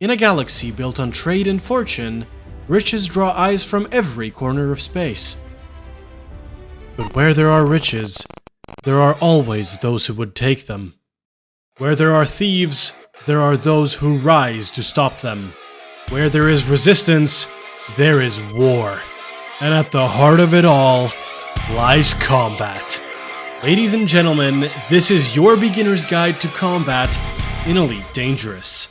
In a galaxy built on trade and fortune, riches draw eyes from every corner of space. But where there are riches, there are always those who would take them. Where there are thieves, there are those who rise to stop them. Where there is resistance, there is war. And at the heart of it all lies combat. Ladies and gentlemen, this is your beginner's guide to combat in Elite Dangerous.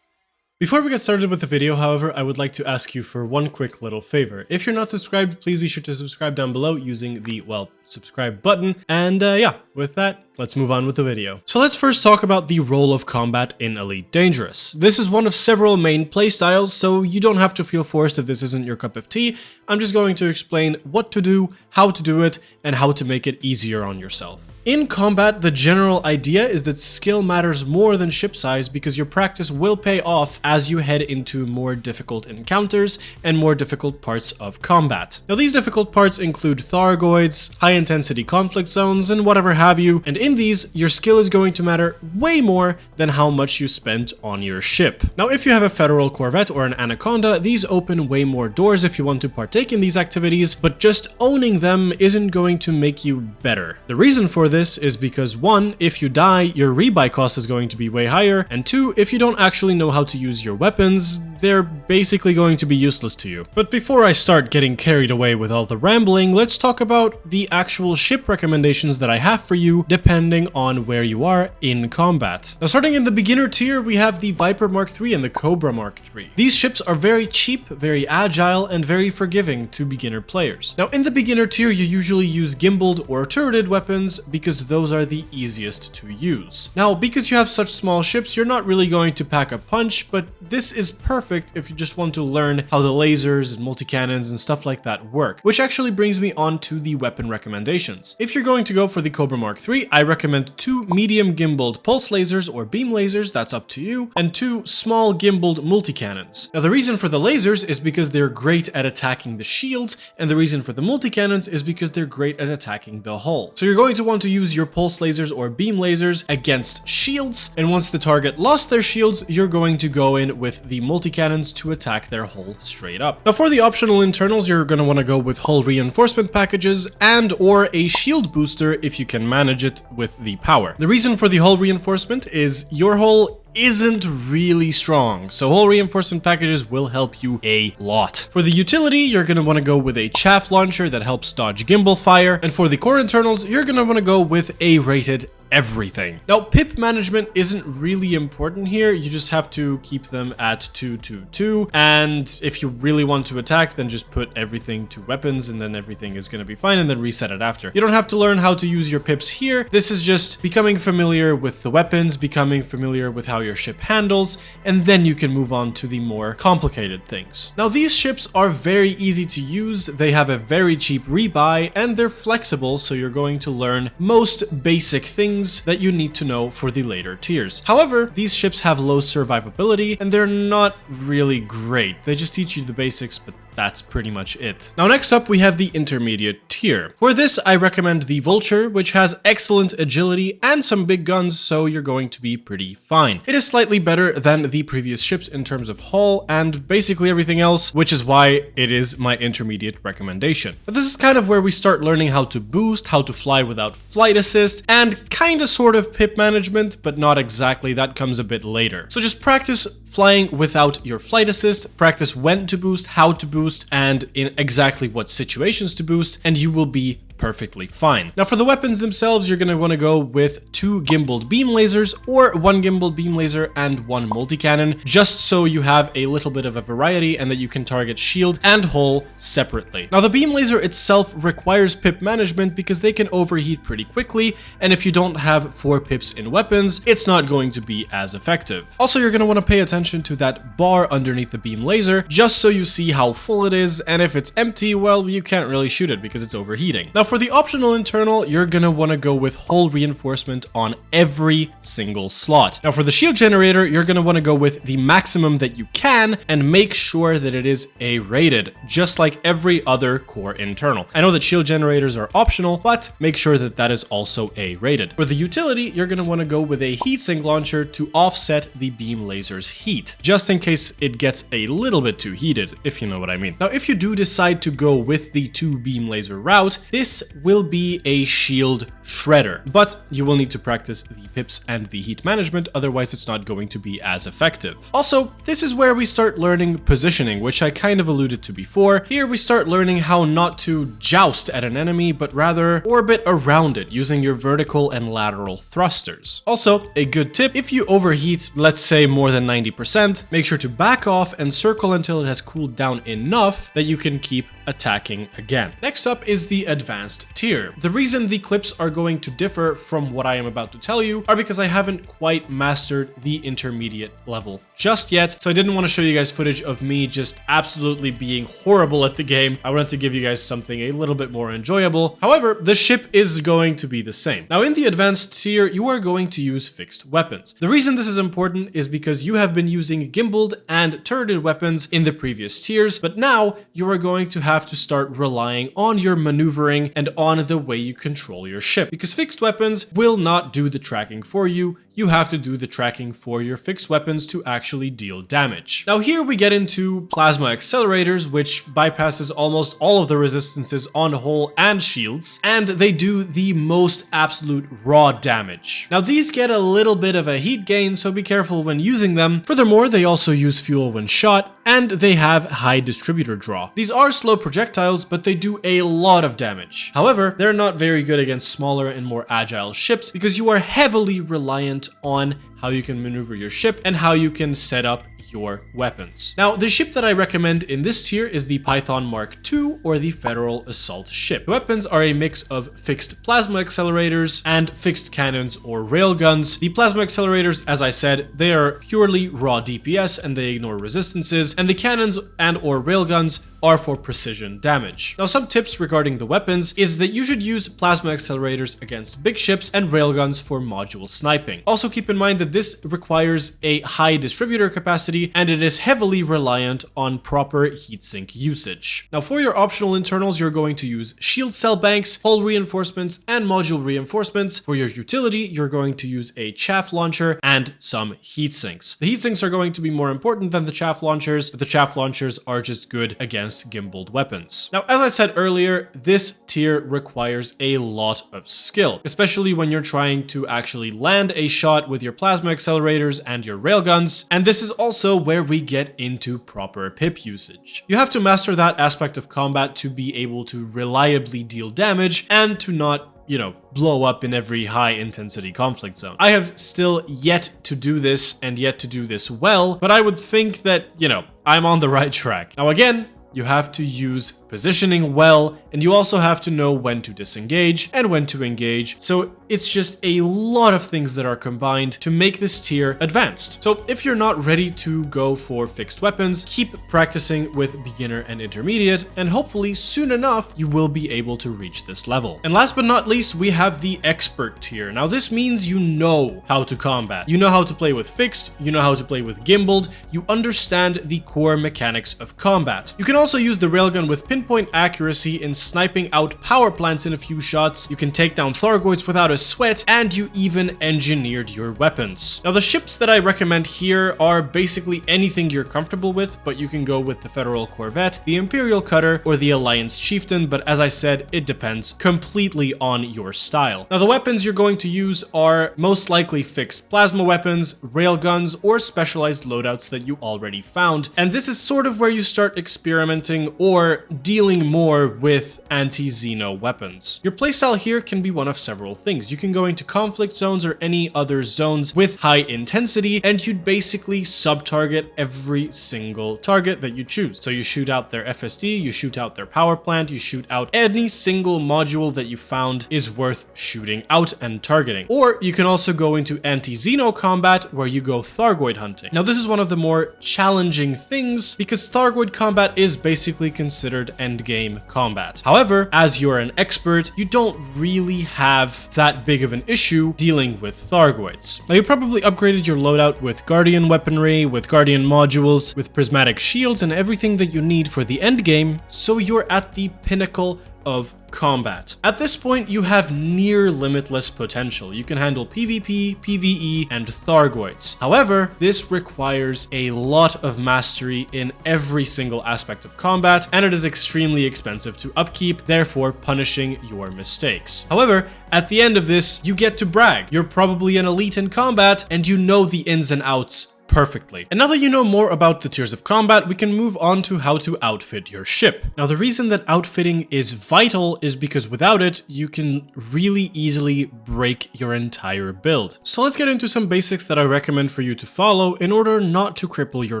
Before we get started with the video, however, I would like to ask you for one quick little favor. If you're not subscribed, please be sure to subscribe down below using the, subscribe button. And yeah, with that, let's move on with the video. So let's first talk about the role of combat in Elite Dangerous. This is one of several main playstyles, so you don't have to feel forced if this isn't your cup of tea. I'm just going to explain what to do, how to do it, and how to make it easier on yourself. In combat, the general idea is that skill matters more than ship size because your practice will pay off as you head into more difficult encounters and more difficult parts of combat. Now, these difficult parts include Thargoids, high-intensity conflict zones, and whatever have you, and in these, your skill is going to matter way more than how much you spent on your ship. Now, if you have a Federal Corvette or an Anaconda, these open way more doors if you want to partake in these activities, but just owning them isn't going to make you better. The reason for this is because 1, if you die, your rebuy cost is going to be way higher, and 2, if you don't actually know how to use your weapons, they're basically going to be useless to you. But before I start getting carried away with all the rambling, let's talk about the actual ship recommendations that I have for you depending on where you are in combat. Now, starting in the beginner tier, we have the Viper Mark III and the Cobra Mark III. These ships are very cheap, very agile, and very forgiving to beginner players. Now, in the beginner tier, you usually use gimbaled or turreted weapons because those are the easiest to use. Now, because you have such small ships, you're not really going to pack a punch, but this is perfect if you just want to learn how the lasers and multi-cannons and stuff like that work, which actually brings me on to the weapon recommendations. If you're going to go for the Cobra Mark III, I recommend 2 medium gimbaled pulse lasers or beam lasers, that's up to you, and 2 small gimbaled multi-cannons. Now, the reason for the lasers is because they're great at attacking the shields, and the reason for the multi-cannons is because they're great at attacking the hull. So you're going to want to use your pulse lasers or beam lasers against shields, and once the target lost their shields, you're going to go in with the multi-cannons to attack their hull straight up. Now, for the optional internals, you're going to want to go with hull reinforcement packages and or a shield booster if you can manage it with the power. The reason for the hull reinforcement is your hull isn't really strong, so hull reinforcement packages will help you a lot. For the utility, you're going to want to go with a chaff launcher that helps dodge gimbal fire, and for the core internals, you're going to want to go with A-rated everything. Now, pip management isn't really important here. You just have to keep them at 222, and if you really want to attack, then just put everything to weapons, and then everything is going to be fine, and then reset it after. You don't have to learn how to use your pips here. This is just becoming familiar with the weapons, becoming familiar with how your ship handles, and then you can move on to the more complicated things. Now, these ships are very easy to use. They have a very cheap rebuy, and they're flexible, so you're going to learn most basic things that you need to know for the later tiers. However, these ships have low survivability and they're not really great. They just teach you the basics, but that's pretty much it. Now, next up, we have the intermediate tier. For this, I recommend the Vulture, which has excellent agility and some big guns, so you're going to be pretty fine. It is slightly better than the previous ships in terms of hull and basically everything else, which is why it is my intermediate recommendation. But this is kind of where we start learning how to boost, how to fly without flight assist, and kind of sort of pip management, but not exactly. That comes a bit later. So just practice flying without your flight assist, practice when to boost, how to boost, and in exactly what situations to boost, and you will be perfectly fine. Now, for the weapons themselves, you're going to want to go with 2 gimbaled beam lasers or 1 gimbaled beam laser and 1 multi-cannon, just so you have a little bit of a variety and that you can target shield and hull separately. Now, the beam laser itself requires pip management because they can overheat pretty quickly, and if you don't have 4 pips in weapons, it's not going to be as effective. Also, you're going to want to pay attention to that bar underneath the beam laser, just so you see how full it is, and if it's empty, well, you can't really shoot it because it's overheating. Now, for the optional internal, you're gonna want to go with hull reinforcement on every single slot. Now for the shield generator, you're gonna want to go with the maximum that you can and make sure that it is A rated, just like every other core internal. I know that shield generators are optional, but make sure that that is also A rated. For the utility, you're gonna want to go with a heatsink launcher to offset the beam laser's heat, just in case it gets a little bit too heated, if you know what I mean. Now, if you do decide to go with the 2 beam laser route, this will be a shield shredder, but you will need to practice the pips and the heat management, otherwise it's not going to be as effective. Also, this is where we start learning positioning, which I kind of alluded to before. Here we start learning how not to joust at an enemy, but rather orbit around it using your vertical and lateral thrusters. Also, a good tip, if you overheat, let's say more than 90%, make sure to back off and circle until it has cooled down enough that you can keep attacking again. Next up is the advanced tier. The reason the clips are going to differ from what I am about to tell you are because I haven't quite mastered the intermediate level just yet, so I didn't want to show you guys footage of me just absolutely being horrible at the game. I wanted to give you guys something a little bit more enjoyable. However, the ship is going to be the same. Now in the advanced tier, you are going to use fixed weapons. The reason this is important is because you have been using gimbaled and turreted weapons in the previous tiers, but now you are going to have to start relying on your maneuvering and on the way you control your ship, because fixed weapons will not do the tracking for you. You have to do the tracking for your fixed weapons to actually deal damage. Now here we get into plasma accelerators, which bypasses almost all of the resistances on hull and shields, and they do the most absolute raw damage. Now these get a little bit of a heat gain, so be careful when using them. Furthermore, they also use fuel when shot, and they have high distributor draw. These are slow projectiles, but they do a lot of damage. However, they're not very good against smaller and more agile ships because you are heavily reliant on how you can maneuver your ship and how you can set up your weapons. Now, the ship that I recommend in this tier is the Python Mark II or the Federal Assault Ship. The weapons are a mix of fixed plasma accelerators and fixed cannons or railguns. The plasma accelerators, as I said, they are purely raw DPS and they ignore resistances, and the cannons and or railguns are for precision damage. Now, some tips regarding the weapons is that you should use plasma accelerators against big ships and railguns for module sniping. Also keep in mind that this requires a high distributor capacity and it is heavily reliant on proper heatsink usage. Now for your optional internals, you're going to use shield cell banks, hull reinforcements, and module reinforcements. For your utility, you're going to use a chaff launcher and some heatsinks. The heatsinks are going to be more important than the chaff launchers, but the chaff launchers are just good against gimbaled weapons. Now, as I said earlier, this tier requires a lot of skill, especially when you're trying to actually land a shot with your plasma accelerators and your railguns, and this is also where we get into proper pip usage. You have to master that aspect of combat to be able to reliably deal damage and to not, you know, blow up in every high intensity conflict zone. I have still yet to do this and yet to do this well, but I would think that, you know, I'm on the right track. Now again, you have to use positioning well, and you also have to know when to disengage and when to engage. So it's just a lot of things that are combined to make this tier advanced. So if you're not ready to go for fixed weapons, keep practicing with beginner and intermediate, and hopefully soon enough you will be able to reach this level. And last but not least, we have the expert tier. Now this means you know how to combat. You know how to play with fixed, you know how to play with gimbaled, you understand the core mechanics of combat. You can also use the railgun with pinpoint accuracy in sniping out power plants in a few shots. You can take down Thargoids without a sweat, and you even engineered your weapons. Now the ships that I recommend here are basically anything you're comfortable with, but you can go with the Federal Corvette, the Imperial Cutter, or the Alliance Chieftain, but as I said, it depends completely on your style. Now the weapons you're going to use are most likely fixed plasma weapons, railguns, or specialized loadouts that you already found, and this is sort of where you start experimenting or dealing more with anti-Xeno weapons. Your playstyle here can be one of several things. You can go into conflict zones or any other zones with high intensity, and you'd basically sub-target every single target that you choose. So you shoot out their FSD, you shoot out their power plant, you shoot out any single module that you found is worth shooting out and targeting. Or you can also go into Anti-Xeno Combat, where you go Thargoid hunting. Now this is one of the more challenging things because Thargoid combat is basically considered endgame combat. However, as you're an expert, you don't really have that big of an issue dealing with Thargoids. Now, you probably upgraded your loadout with Guardian weaponry, with Guardian modules, with prismatic shields, and everything that you need for the endgame, so you're at the pinnacle of combat. At this point, you have near limitless potential. You can handle PvP, PvE, and Thargoids. However, this requires a lot of mastery in every single aspect of combat, and it is extremely expensive to upkeep, therefore punishing your mistakes. However, at the end of this, you get to brag. You're probably an elite in combat, and you know the ins and outs perfectly. And now that you know more about the tiers of combat, we can move on to how to outfit your ship. Now, the reason that outfitting is vital is because without it, you can really easily break your entire build. So let's get into some basics that I recommend for you to follow in order not to cripple your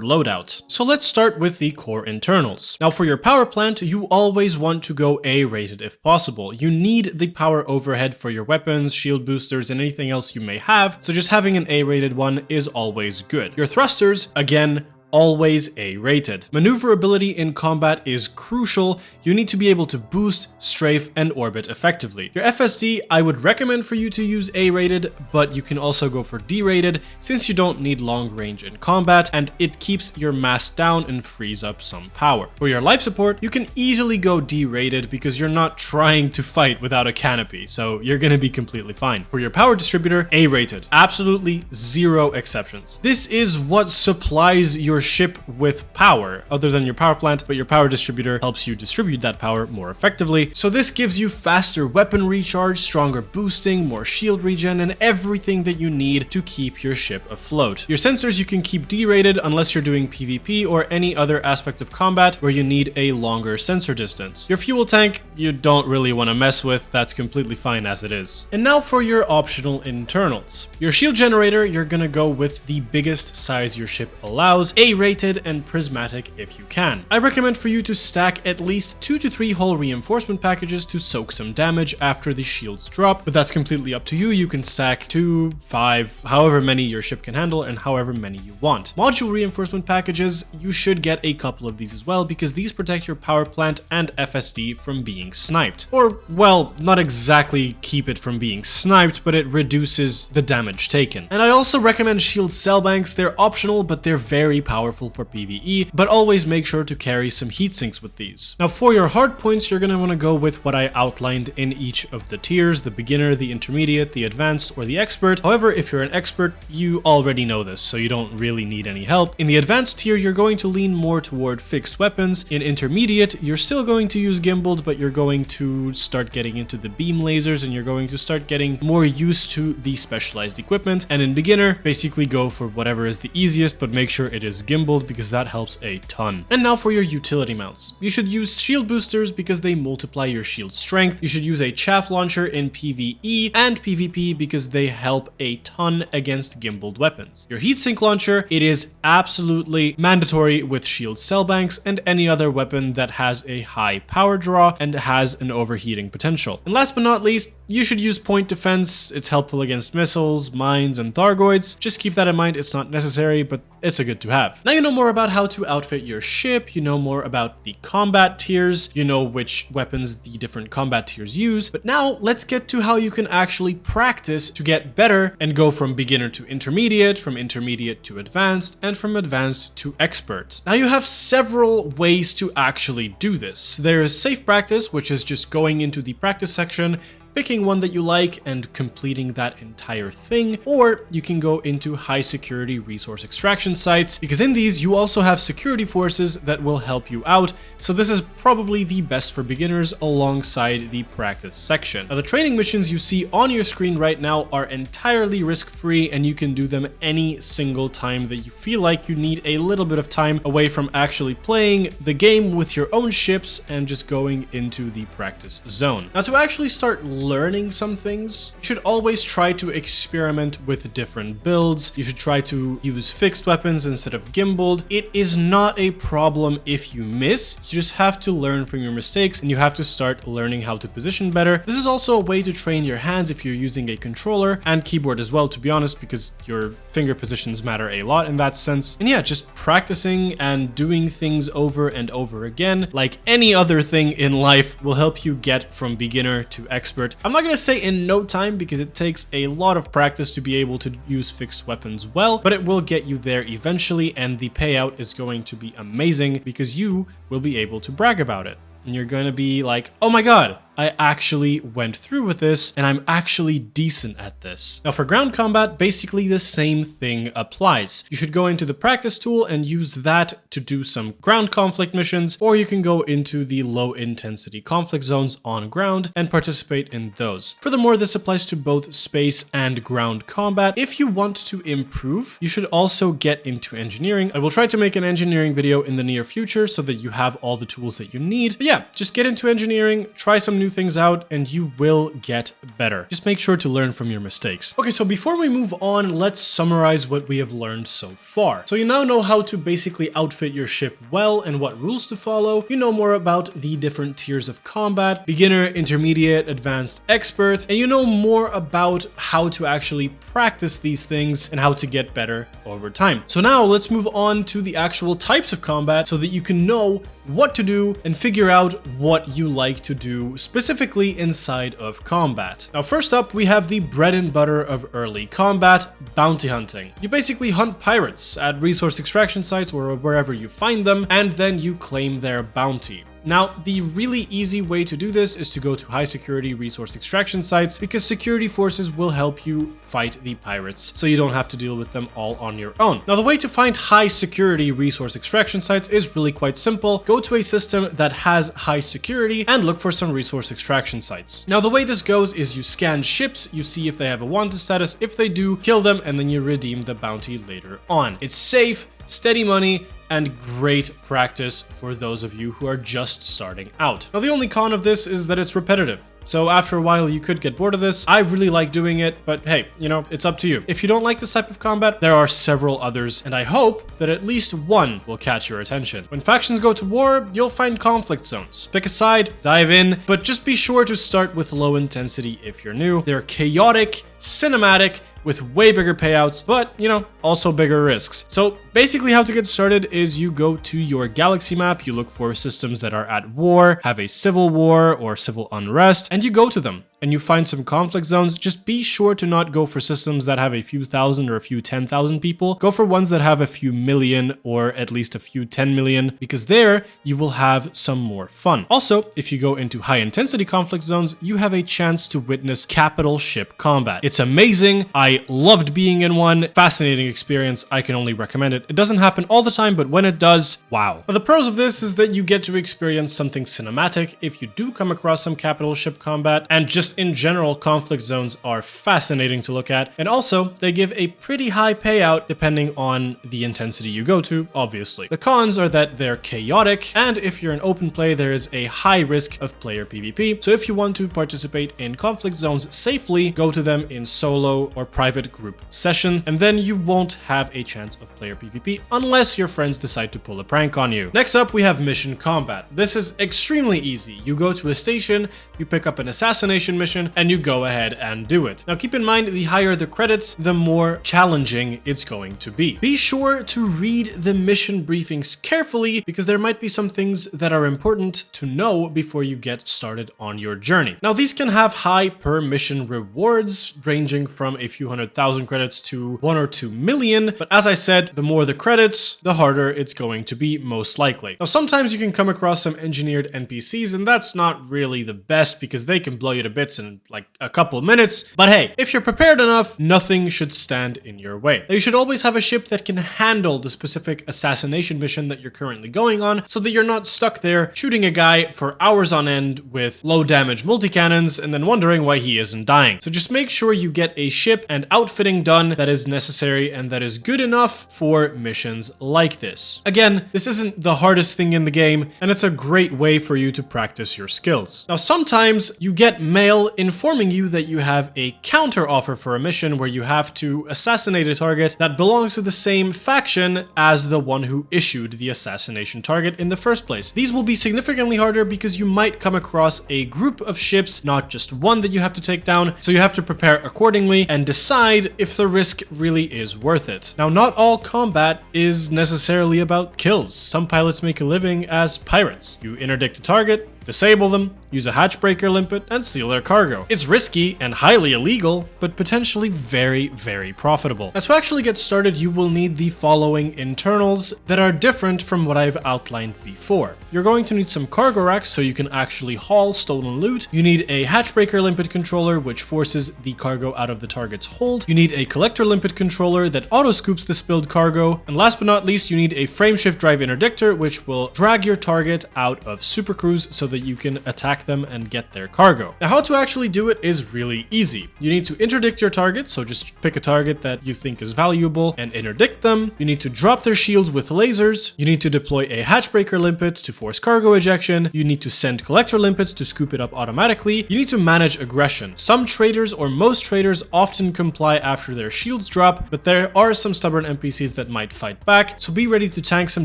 loadout. So let's start with the core internals. Now, for your power plant, you always want to go A-rated if possible. You need the power overhead for your weapons, shield boosters, and anything else you may have, so just having an A-rated one is always good. Your thrusters, again, always A-rated. Maneuverability in combat is crucial. You need to be able to boost, strafe, and orbit effectively. Your FSD, I would recommend for you to use A-rated, but you can also go for D-rated since you don't need long range in combat, and it keeps your mass down and frees up some power. For your life support, you can easily go D-rated because you're not trying to fight without a canopy, so you're gonna be completely fine. For your power distributor, A-rated. Absolutely zero exceptions. This is what supplies your ship with power, other than your power plant, but your power distributor helps you distribute that power more effectively. So this gives you faster weapon recharge, stronger boosting, more shield regen, and everything that you need to keep your ship afloat. Your sensors you can keep D-rated unless you're doing PvP or any other aspect of combat where you need a longer sensor distance. Your fuel tank, you don't really want to mess with, that's completely fine as it is. And now for your optional internals. Your shield generator, you're gonna go with the biggest size your ship allows, A-rated and prismatic if you can. I recommend for you to stack at least 2 to 3 hull reinforcement packages to soak some damage after the shields drop, but that's completely up to you. You can stack 2, 5, however many your ship can handle and however many you want. Module reinforcement packages, you should get a couple of these as well because these protect your power plant and FSD from being sniped. Or, well, not exactly keep it from being sniped, but it reduces the damage taken. And I also recommend shield cell banks. They're optional, but they're very powerful for PvE, but always make sure to carry some heat sinks with these. Now, for your hard points, you're going to want to go with what I outlined in each of the tiers: the beginner, the intermediate, the advanced, or the expert. However, if you're an expert, you already know this, so you don't really need any help. In the advanced tier, you're going to lean more toward fixed weapons. In intermediate, you're still going to use gimbaled, but you're going to start getting into the beam lasers and you're going to start getting more used to the specialized equipment. And in beginner, basically go for whatever is the easiest, but make sure it is gimbaled because that helps a ton. And now for your utility mounts. You should use shield boosters because they multiply your shield strength. You should use a chaff launcher in PvE and PvP because they help a ton against gimbaled weapons. Your heatsink launcher, it is absolutely mandatory with shield cell banks and any other weapon that has a high power draw and has an overheating potential. And last but not least, you should use point defense. It's helpful against missiles, mines, and Thargoids. Just keep that in mind. It's not necessary, but it's a good to have. Now you know more about how to outfit your ship, you know more about the combat tiers, you know which weapons the different combat tiers use, but now let's get to how you can actually practice to get better and go from beginner to intermediate, from intermediate to advanced, and from advanced to expert. Now you have several ways to actually do this. There is safe practice, which is just going into the practice section, picking one that you like and completing that entire thing, or you can go into high security resource extraction sites, because in these you also have security forces that will help you out, so this is probably the best for beginners alongside the practice section. Now the training missions you see on your screen right now are entirely risk-free and you can do them any single time that you feel like you need a little bit of time away from actually playing the game with your own ships and just going into the practice zone. Now to actually start learning some things, you should always try to experiment with different builds. You should try to use fixed weapons instead of gimbaled. It is not a problem if you miss. You just have to learn from your mistakes, and you have to start learning how to position better. This is also a way to train your hands if you're using a controller and keyboard as well, to be honest, because your finger positions matter a lot in that sense. And yeah, just practicing and doing things over and over again, like any other thing in life, will help you get from beginner to expert. I'm not gonna say in no time, because it takes a lot of practice to be able to use fixed weapons well, but it will get you there eventually, and the payout is going to be amazing because you will be able to brag about it. And you're going to be like, oh my god, I actually went through with this, and I'm actually decent at this. Now for ground combat, basically the same thing applies. You should go into the practice tool and use that to do some ground conflict missions, or you can go into the low intensity conflict zones on ground and participate in those. Furthermore, this applies to both space and ground combat. If you want to improve, you should also get into engineering. I will try to make an engineering video in the near future so that you have all the tools that you need. But yeah, just get into engineering, try some new things out, and you will get better. Just make sure to learn from your mistakes. Okay, so before we move on, let's summarize what we have learned so far. So you now know how to basically outfit your ship well and what rules to follow. You know more about the different tiers of combat: beginner, intermediate, advanced, expert, and you know more about how to actually practice these things and how to get better over time. So now let's move on to the actual types of combat so that you can know what to do and figure out what you like to do specifically inside of combat. Now first up, we have the bread and butter of early combat: bounty hunting. You basically hunt pirates at resource extraction sites or wherever you find them, and then you claim their bounty. Now, the really easy way to do this is to go to high security resource extraction sites, because security forces will help you fight the pirates, so you don't have to deal with them all on your own. Now, the way to find high security resource extraction sites is really quite simple. Go to a system that has high security and look for some resource extraction sites. Now, the way this goes is you scan ships, you see if they have a wanted status. If they do, kill them, and then you redeem the bounty later on. It's safe, steady money, and great practice for those of you who are just starting out. Now, the only con of this is that it's repetitive. So after a while, you could get bored of this. I really like doing it, but hey, you know, it's up to you. If you don't like this type of combat, there are several others, and I hope that at least one will catch your attention. When factions go to war, you'll find conflict zones. Pick a side, dive in, but just be sure to start with low intensity if you're new. They're chaotic, cinematic, with way bigger payouts, but, you know, also bigger risks. So basically how to get started is you go to your galaxy map, you look for systems that are at war, have a civil war or civil unrest, and you go to them. And you find some conflict zones. Just be sure to not go for systems that have a few thousand or a few 10,000 people. Go for ones that have a few million or at least a few 10 million, because there you will have some more fun. Also, if you go into high intensity conflict zones, you have a chance to witness capital ship combat. It's amazing. I loved being in one. Fascinating experience. I can only recommend it. It doesn't happen all the time, but when it does, wow. Now, the pros of this is that you get to experience something cinematic if you do come across some capital ship combat, and just in general, conflict zones are fascinating to look at, and also they give a pretty high payout depending on the intensity you go to, obviously. The cons are that they're chaotic, and if you're in open play, there is a high risk of player PvP. So if you want to participate in conflict zones safely, go to them in solo or private group session, and then you won't have a chance of player PvP unless your friends decide to pull a prank on you. Next up, we have mission combat. This is extremely easy. You go to a station, you pick up an assassination mission, and you go ahead and do it. Now keep in mind, the higher the credits, the more challenging it's going to be. Be sure to read the mission briefings carefully, because there might be some things that are important to know before you get started on your journey. Now these can have high per mission rewards, ranging from a few 100,000 credits to 1 or 2 million, but as I said, the more the credits, the harder it's going to be, most likely. Now sometimes you can come across some engineered NPCs, and that's not really the best because they can blow you to bits in like a couple minutes, but hey, if you're prepared enough, nothing should stand in your way. Now, you should always have a ship that can handle the specific assassination mission that you're currently going on, so that you're not stuck there shooting a guy for hours on end with low damage multi-cannons and then wondering why he isn't dying. So just make sure you get a ship and outfitting done that is necessary and that is good enough for missions like this. Again, this isn't the hardest thing in the game, and it's a great way for you to practice your skills. Now sometimes you get mail email informing you that you have a counter offer for a mission where you have to assassinate a target that belongs to the same faction as the one who issued the assassination target in the first place. These will be significantly harder because you might come across a group of ships, not just one that you have to take down, so you have to prepare accordingly and decide if the risk really is worth it. Now, not all combat is necessarily about kills. Some pilots make a living as pirates. You interdict a target, disable them, use a hatchbreaker limpet, and steal their cargo. It's risky and highly illegal, but potentially very, very profitable. Now, to actually get started, you will need the following internals that are different from what I've outlined before. You're going to need some cargo racks so you can actually haul stolen loot. You need a hatchbreaker limpet controller, which forces the cargo out of the target's hold. You need a collector limpet controller that auto-scoops the spilled cargo. And last but not least, you need a frameshift drive interdictor, which will drag your target out of supercruise so that you can attack them and get their cargo. Now, how to actually do it is really easy. You need to interdict your target, so just pick a target that you think is valuable and interdict them. You need to drop their shields with lasers. You need to deploy a hatchbreaker limpet to force cargo ejection. You need to send collector limpets to scoop it up automatically. You need to manage aggression. Some traders, or most traders, often comply after their shields drop, but there are some stubborn NPCs that might fight back, so be ready to tank some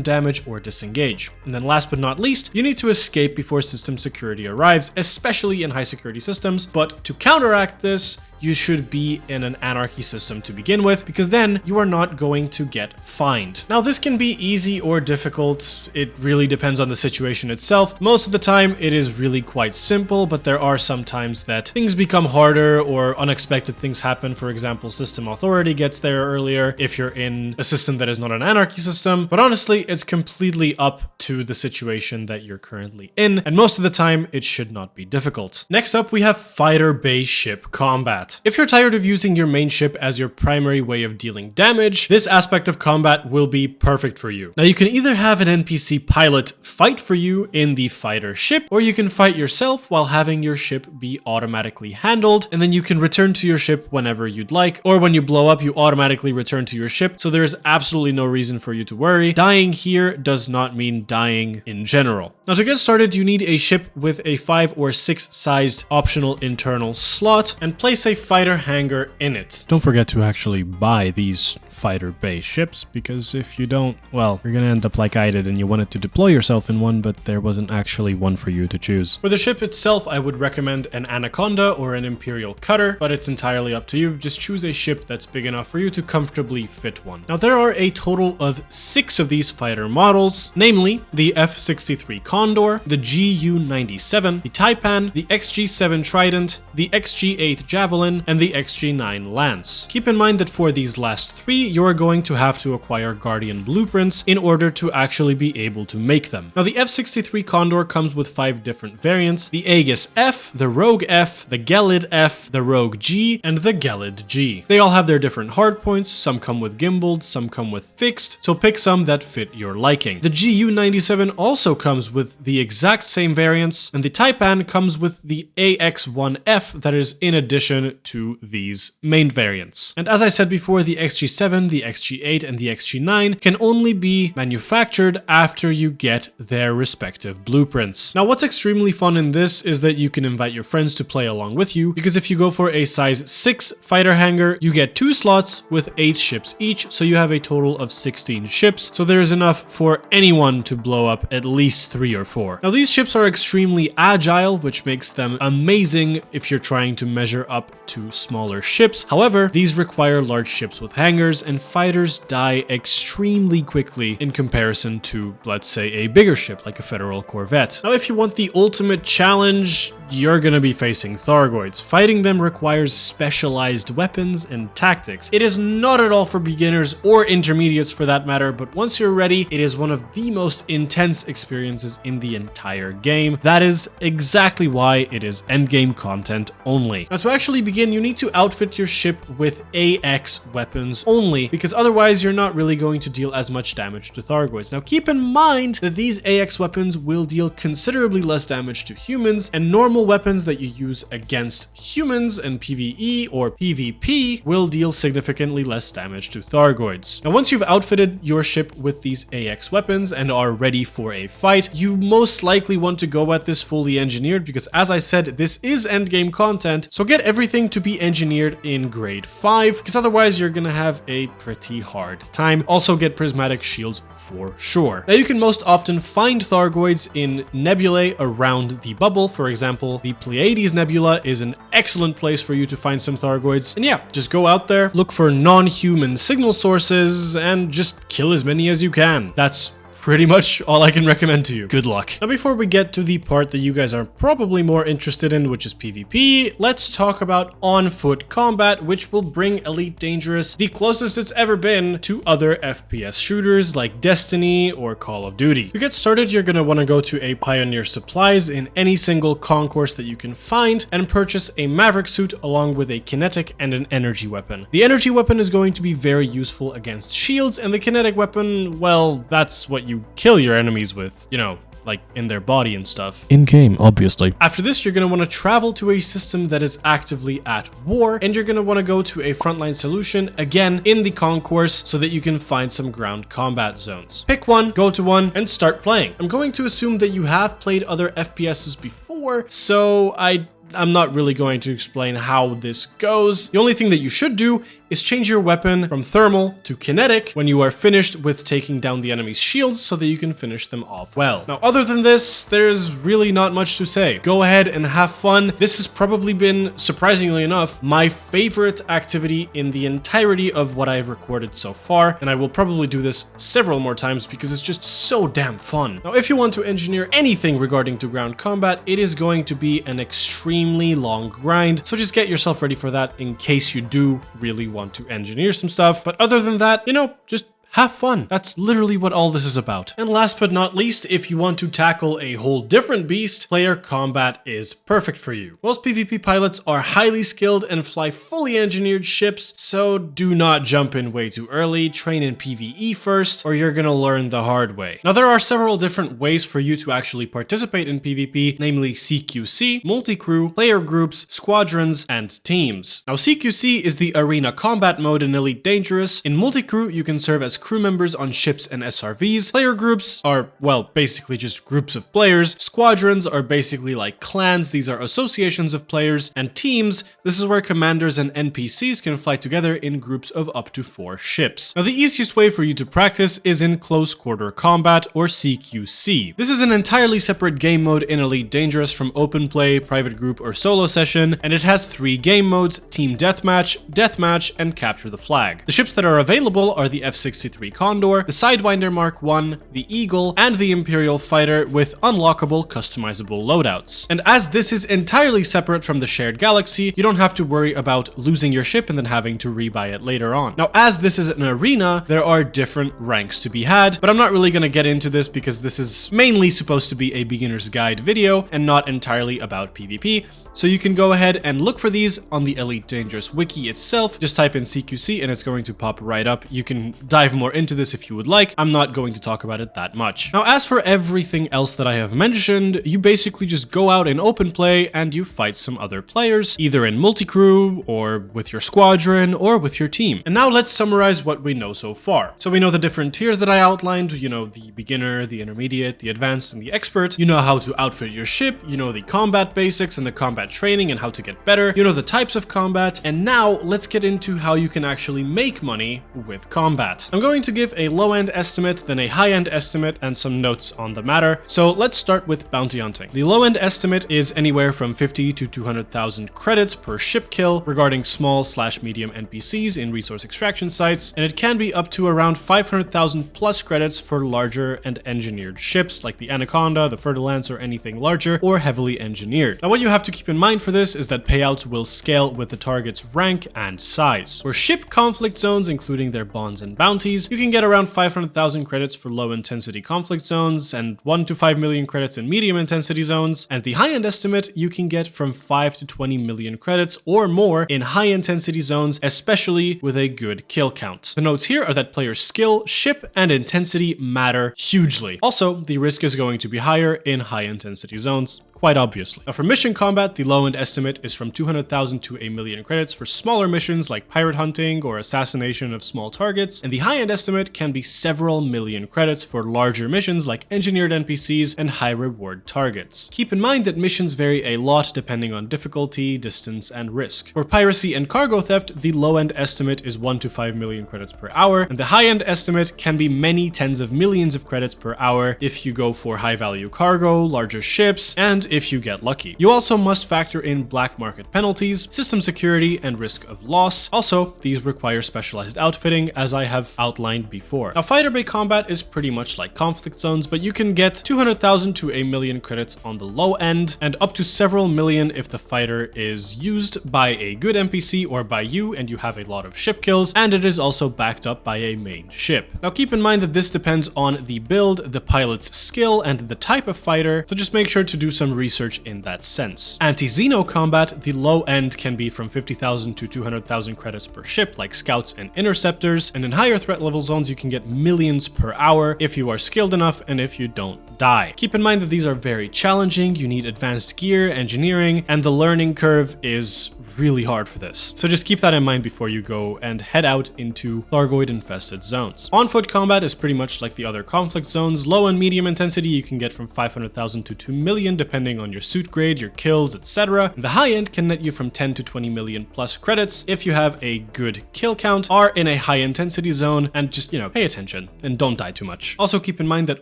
damage or disengage. And then last but not least, you need to escape before system security arrives, especially in high security systems. But to counteract this, you should be in an anarchy system to begin with, because then you are not going to get fined. Now, this can be easy or difficult. It really depends on the situation itself. Most of the time, it is really quite simple, but there are some times that things become harder or unexpected things happen. For example, system authority gets there earlier if you're in a system that is not an anarchy system. But honestly, it's completely up to the situation that you're currently in, and most of the time, it should not be difficult. Next up, we have fighter base ship combat. If you're tired of using your main ship as your primary way of dealing damage, this aspect of combat will be perfect for you. Now, you can either have an NPC pilot fight for you in the fighter ship, or you can fight yourself while having your ship be automatically handled, and then you can return to your ship whenever you'd like, or when you blow up, you automatically return to your ship, so there is absolutely no reason for you to worry. Dying here does not mean dying in general. Now, to get started, you need a ship with a 5 or 6 sized optional internal slot, and place a fighter hangar in it. Don't forget to actually buy these fighter base ships, because if you don't, well, you're gonna end up like I did and you wanted to deploy yourself in one, but there wasn't actually one for you to choose. For the ship itself, I would recommend an Anaconda or an Imperial Cutter, but it's entirely up to you. Just choose a ship that's big enough for you to comfortably fit one. Now, there are a total of 6 of these fighter models, namely the F-63 Condor, the GU-97, the Taipan, the XG-7 Trident, the XG-8 Javelin, and the XG-9 Lance. Keep in mind that for these last 3, you're going to have to acquire Guardian blueprints in order to actually be able to make them. Now, the F-63 Condor comes with 5 different variants: the Aegis F, the Rogue F, the Gelid F, the Rogue G, and the Gelid G. They all have their different hardpoints. Some come with gimbaled, some come with fixed, so pick some that fit your liking. The GU-97 also comes with the exact same variants, and the Taipan comes with the AX-1F that is in addition to these main variants. And as I said before, the XG-7, the XG-8, and the XG-9 can only be manufactured after you get their respective blueprints. Now, what's extremely fun in this is that you can invite your friends to play along with you, because if you go for a size 6 fighter hangar, you get 2 slots with 8 ships each, so you have a total of 16 ships, so there is enough for anyone to blow up at least 3 or 4. Now, these ships are extremely agile, which makes them amazing if you're trying to measure up to smaller ships. However, these require large ships with hangars, and fighters die extremely quickly in comparison to, let's say, a bigger ship like a Federal Corvette. Now, if you want the ultimate challenge, you're gonna be facing Thargoids. Fighting them requires specialized weapons and tactics. It is not at all for beginners or intermediates for that matter, but once you're ready, it is one of the most intense experiences in the entire game. That is exactly why it is endgame content only. Now, to actually begin, you need to outfit your ship with AX weapons only, because otherwise you're not really going to deal as much damage to Thargoids. Now, keep in mind that these AX weapons will deal considerably less damage to humans, and normal weapons that you use against humans in PvE or PvP will deal significantly less damage to Thargoids. Now, once you've outfitted your ship with these AX weapons and are ready for a fight, you you most likely want to go at this fully engineered because, as I said, this is endgame content, so get everything to be engineered in grade 5 because otherwise you're gonna have a pretty hard time. Also get prismatic shields for sure. Now you can most often find Thargoids in nebulae around the bubble. For example, the Pleiades Nebula is an excellent place for you to find some Thargoids. And yeah, just go out there, look for non-human signal sources, and just kill as many as you can. That's pretty much all I can recommend to you. Good luck. Now, before we get to the part that you guys are probably more interested in, which is PvP, let's talk about on-foot combat, which will bring Elite Dangerous the closest it's ever been to other FPS shooters like Destiny or Call of Duty. To get started, you're gonna want to go to a Pioneer Supplies in any single concourse that you can find and purchase a Maverick suit along with a kinetic and an energy weapon. The energy weapon is going to be very useful against shields, and the kinetic weapon, well, that's what you kill your enemies with, you know, like in their body and stuff. In game, obviously. After this, you're going to want to travel to a system that is actively at war, and you're going to want to go to a frontline solution, again, in the concourse, so that you can find some ground combat zones. Pick one, go to one, and start playing. I'm going to assume that you have played other FPSs before, so I'm not really going to explain how this goes. The only thing that you should do is change your weapon from thermal to kinetic when you are finished with taking down the enemy's shields so that you can finish them off well. Now, other than this, there's really not much to say. Go ahead and have fun. This has probably been, surprisingly enough, my favorite activity in the entirety of what I've recorded so far, and I will probably do this several more times because it's just so damn fun. Now, if you want to engineer anything regarding to ground combat, it is going to be an extremely long grind, so just get yourself ready for that in case you do really want to engineer some stuff. But other than that, you know, just have fun. That's literally what all this is about. And last but not least, if you want to tackle a whole different beast, player combat is perfect for you. Most PvP pilots are highly skilled and fly fully engineered ships, so do not jump in way too early. Train in PvE first, or you're gonna learn the hard way. Now, there are several different ways for you to actually participate in PvP, namely CQC, multi-crew, player groups, squadrons, and teams. Now, CQC is the arena combat mode in Elite Dangerous. In multi-crew, you can serve as crew members on ships and SRVs. Player groups are, well, basically just groups of players. Squadrons are basically like clans. These are associations of players. And teams, this is where commanders and NPCs can fly together in groups of up to 4 ships. Now, the easiest way for you to practice is in Close Quarter Combat, or CQC. This is an entirely separate game mode in Elite Dangerous from open play, private group, or solo session, and it has 3 game modes: Team Deathmatch, and Capture the Flag. The ships that are available are the F-63 Condor, the Sidewinder Mark I, the Eagle, and the Imperial Fighter with unlockable customizable loadouts. And as this is entirely separate from the shared galaxy, you don't have to worry about losing your ship and then having to rebuy it later on. Now, as this is an arena, there are different ranks to be had, but I'm not really going to get into this because this is mainly supposed to be a beginner's guide video and not entirely about PvP. So you can go ahead and look for these on the Elite Dangerous wiki itself. Just type in CQC and it's going to pop right up. You can dive more into this if you would like. I'm not going to talk about it that much. Now, as for everything else that I have mentioned, you basically just go out in open play and you fight some other players, either in multi-crew or with your squadron or with your team. And now let's summarize what we know so far. So we know the different tiers that I outlined, you know, the beginner, the intermediate, the advanced, and the expert. You know how to outfit your ship, you know the combat basics and the combat training and how to get better, you know the types of combat, and now let's get into how you can actually make money with combat. I'm going to give a low-end estimate, then a high-end estimate, and some notes on the matter. So let's start with bounty hunting. The low-end estimate is anywhere from 50 to 200,000 credits per ship kill regarding small/medium NPCs in resource extraction sites, and it can be up to around 500,000 plus credits for larger and engineered ships like the Anaconda, the Fer-de-Lance, or anything larger or heavily engineered. Now, what you have to keep in mind for this is that payouts will scale with the target's rank and size. For ship conflict zones, including their bonds and bounties, you can get around 500,000 credits for low-intensity conflict zones and 1 to 5 million credits in medium-intensity zones. And the high-end estimate, you can get from 5 to 20 million credits or more in high-intensity zones, especially with a good kill count. The notes here are that players' skill, ship, and intensity matter hugely. Also, the risk is going to be higher in high-intensity zones. quite obviously. Now for mission combat, the low-end estimate is from 200,000 to 1,000,000 credits for smaller missions like pirate hunting or assassination of small targets, and the high-end estimate can be several million credits for larger missions like engineered NPCs and high-reward targets. Keep in mind that missions vary a lot depending on difficulty, distance, and risk. For piracy and cargo theft, the low-end estimate is 1 to 5 million credits per hour, and the high-end estimate can be many tens of millions of credits per hour if you go for high-value cargo, larger ships, and if you get lucky. You also must factor in black market penalties, system security, and risk of loss. Also, these require specialized outfitting, as I have outlined before. Now, fighter bay combat is pretty much like conflict zones, but you can get 200,000 to 1,000,000 credits on the low end, and up to several million if the fighter is used by a good NPC or by you and you have a lot of ship kills, and it is also backed up by a main ship. Now, keep in mind that this depends on the build, the pilot's skill, and the type of fighter, so just make sure to do some research in that sense. Anti-Xeno Combat, the low end can be from 50,000 to 200,000 credits per ship, like scouts and interceptors, and in higher threat level zones you can get millions per hour if you are skilled enough and if you don't die. Keep in mind that these are very challenging, you need advanced gear, engineering, and the learning curve is really hard for this. So just keep that in mind before you go and head out into Thargoid infested zones. On foot combat is pretty much like the other conflict zones. Low and medium intensity you can get from 500,000 to 2 million depending on your suit grade, your kills, etc. The high end can net you from 10 to 20 million plus credits if you have a good kill count, are in a high intensity zone, and just, pay attention and don't die too much. Also keep in mind that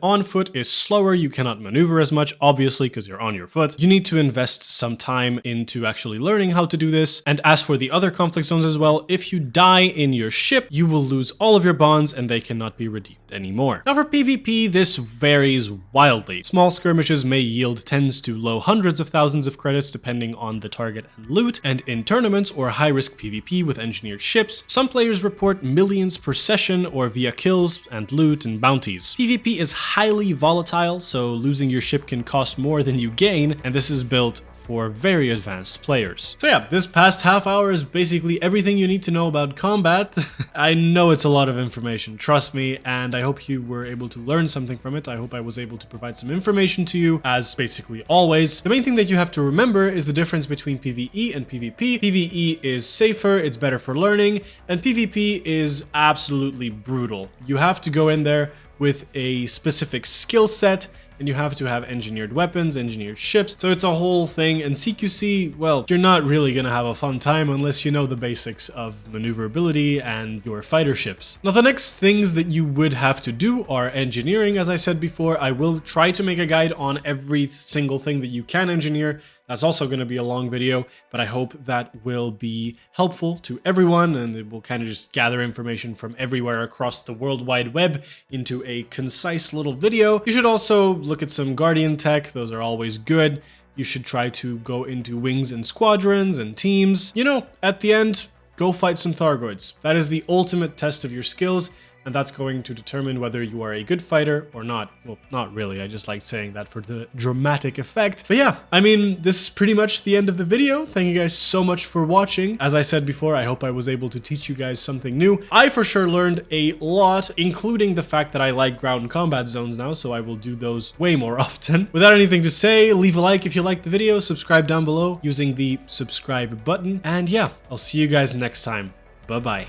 on foot is slower, you cannot maneuver as much, obviously, because you're on your foot. You need to invest some time into actually learning how to do this. And as for the other conflict zones as well, if you die in your ship, you will lose all of your bonds and they cannot be redeemed anymore. Now for PvP, this varies wildly. Small skirmishes may yield tens to low hundreds of thousands of credits depending on the target and loot, and in tournaments or high-risk PvP with engineered ships, some players report millions per session or via kills and loot and bounties. PvP is highly volatile, so losing your ship can cost more than you gain, and this is built for very advanced players. So yeah, this past half hour is basically everything you need to know about combat. I know it's a lot of information, trust me, and I hope you were able to learn something from it. I hope I was able to provide some information to you, as basically always. The main thing that you have to remember is the difference between PvE and PvP. PvE is safer, it's better for learning, and PvP is absolutely brutal. You have to go in there with a specific skill set, and you have to have engineered weapons, engineered ships, so it's a whole thing. And CQC, well, you're not really gonna have a fun time unless you know the basics of maneuverability and your fighter ships. Now, the next things that you would have to do are engineering. As I said before, I will try to make a guide on every single thing that you can engineer. That's also going to be a long video, but I hope that will be helpful to everyone, and it will kind of just gather information from everywhere across the World Wide Web into a concise little video. You should also look at some Guardian tech. Those are always good. You should try to go into wings and squadrons and teams. At the end, go fight some Thargoids. That is the ultimate test of your skills, and that's going to determine whether you are a good fighter or not. Well, not really, I just like saying that for the dramatic effect. But yeah, I mean, this is pretty much the end of the video. Thank you guys so much for watching. As I said before, I hope I was able to teach you guys something new. I for sure learned a lot, including the fact that I like ground combat zones now, so I will do those way more often. Without anything to say, leave a like if you liked the video, subscribe down below using the subscribe button, and yeah, I'll see you guys next time. Bye-bye.